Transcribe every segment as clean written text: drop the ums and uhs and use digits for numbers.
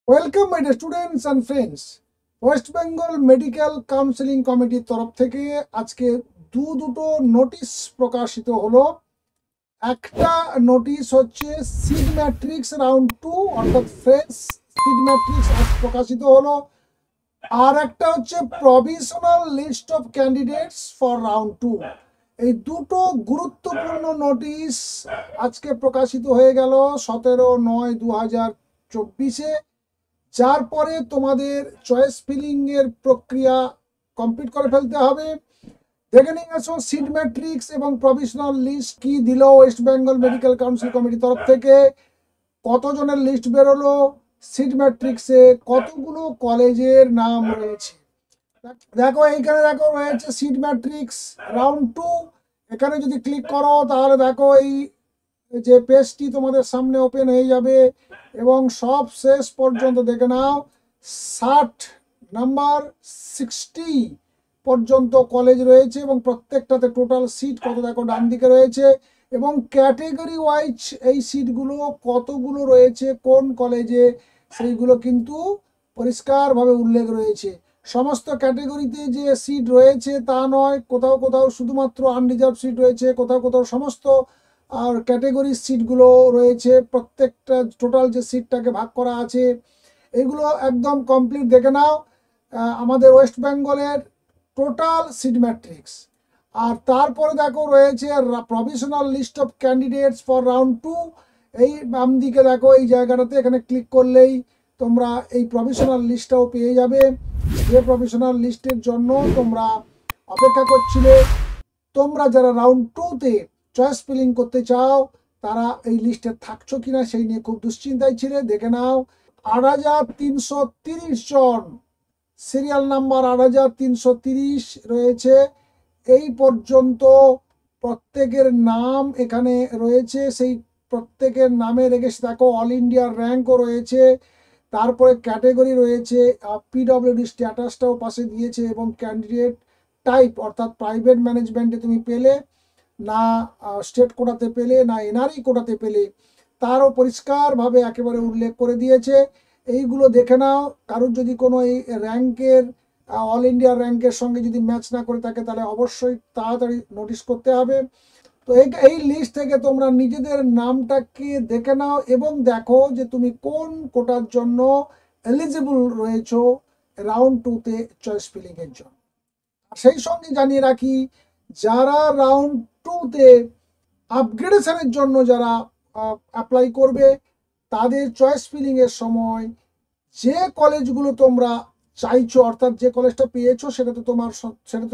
Welcome my dear students and friends. West Bengal medical counselling কমিটির তরফ থেকে আজকে দুটো নোটিশ প্রকাশিত হলো। একটা নোটিশ হচ্ছে সিড ম্যাট্রিক্স রাউন্ড 2 অর্থাৎ ফ্রেশ সিড ম্যাট্রিক্স আজ প্রকাশিত হলো, আর একটা হচ্ছে provisional list of candidates for round 2। এই দুটো গুরুত্বপূর্ণ নোটিশ আজকে প্রকাশিত হয়ে গেল 17/9/2024-এ, যার পরে তোমাদের চয়েস ফিলিং এর প্রক্রিয়া কমপ্লিট করে ফেলতে হবে। দেখে নিয়ে আসো সিড ম্যাট্রিক্স এবং প্রভিশনাল লিস্ট কি দিল ওয়েস্ট বেঙ্গল মেডিকেল কাউন্সিল কমিটির তরফ থেকে, কতজনের লিস্ট বেরোলো, সিড ম্যাট্রিক্সে কতগুলো কলেজের নাম রয়েছে। দেখো এইখানে দেখো রয়েছে সিড ম্যাট্রিক্স রাউন্ড 2। এখানে যদি ক্লিক করো তাহলে দেখো এই যে পেজটি তোমাদের সামনে ওপেন হয়ে যাবে এবং সব শেষ পর্যন্ত দেখে নাও 60 নাম্বার 60 পর্যন্ত কলেজ রয়েছে এবং প্রত্যেকটাতে টোটাল সিট কত দেখো ডান দিকে রয়েছে এবং ক্যাটেগরি ওয়াইজ এই সিটগুলো কতগুলো রয়েছে কোন কলেজে সেইগুলো কিন্তু পরিষ্কারভাবে উল্লেখ রয়েছে। সমস্ত ক্যাটেগরিতে যে সিট রয়েছে তা নয়, কোথাও কোথাও শুধুমাত্র আনরিজার্ভ সিট রয়েছে, কোথাও কোথাও সমস্ত আর ক্যাটেগরির সিটগুলো রয়েছে। প্রত্যেকটা টোটাল যে সিটটাকে ভাগ করা আছে এগুলো একদম কমপ্লিট দেখে নাও। আমাদের ওয়েস্ট বেঙ্গলের টোটাল সিট ম্যাট্রিক্স, আর তারপরে দেখো রয়েছে provisional list of candidates for round 2। এই বাম দিকে দেখো এই জায়গাটাতে এখানে ক্লিক করলেই তোমরা এই প্রভিশনাল লিস্টটাও পেয়ে যাবে, যে প্রভিশনাল লিস্টের জন্য তোমরা অপেক্ষা করছিলে। তোমরা যারা রাউন্ড 2-তে চয়েস ফিলিং করতে চাও তারা এই লিস্টে থাকছো কিনা সেই নিয়ে খুব দুশ্চিন্তায় ছিলে। দেখে নাও 8330 জন, সিরিয়াল নাম্বার 8330 রয়েছে। এই পর্যন্ত প্রত্যেকের নাম এখানে রয়েছে, সেই প্রত্যেকের নামে রেখেছে দেখো অল ইন্ডিয়ার র্যাঙ্কও রয়েছে, তারপরে ক্যাটেগরি রয়েছে, পিডব্লিউডি স্ট্যাটাসটাও পাশে দিয়েছে এবং ক্যান্ডিডেট টাইপ অর্থাৎ প্রাইভেট ম্যানেজমেন্টে তুমি পেলে না স্টেট কোটাতে পেলে না এনআরই কোটাতে পেলে তারও পরিষ্কারভাবে একেবারে উল্লেখ করে দিয়েছে। এইগুলো দেখে নাও, কারোর যদি কোনো এই র্যাঙ্কের অল ইন্ডিয়া র্যাঙ্কের সঙ্গে যদি ম্যাচ না করে থাকে তাহলে অবশ্যই তাড়াতাড়ি নোটিশ করতে হবে। তো এই লিস্ট থেকে তোমরা নিজেদের নামটাকে দেখে নাও এবং দেখো যে তুমি কোন কোটার জন্য এলিজিবল রয়েছো রাউন্ড 2-তে চয়েস ফিলিংয়ের জন্য। সেই সঙ্গে জানিয়ে রাখি, যারা রাউন্ড 2-তে আপগ্রেডেশনের জন্য যারা অ্যাপ্লাই করবে তাদের চয়েস ফিলিংয়ের সময় যে কলেজগুলো তোমরা চাইছো অর্থাৎ যে কলেজটা পেয়েছো সেটা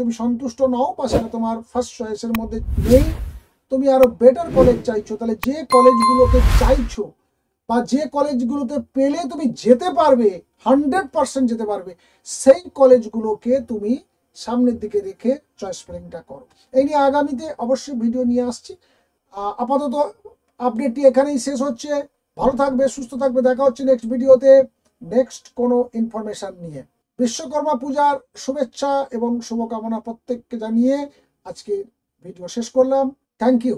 তুমি সন্তুষ্ট নও বা সেটা তোমার ফার্স্ট চয়েসের মধ্যে নেই, তুমি আরো বেটার কলেজ চাইছো, তাহলে যে কলেজগুলোকে চাইছো বা যে কলেজগুলোতে পেলে তুমি যেতে পারবে 100% যেতে পারবে সেই কলেজগুলোকে তুমি সামনের দিকে রেখে চয়েস ফিলিংটা করো। এই নিয়ে আগামীতে অবশ্যই ভিডিও নিয়ে আসছি। আপাতত আপডেটটি এখানেই শেষ হচ্ছে। ভালো থাকবে, সুস্থ থাকবে, দেখা হচ্ছে নেক্সট ভিডিওতে নেক্সট কোনো ইনফরমেশন নিয়ে। বিশ্বকর্মা পূজার শুভেচ্ছা এবং শুভকামনা প্রত্যেককে জানিয়ে আজকে ভিডিও শেষ করলাম। Thank you.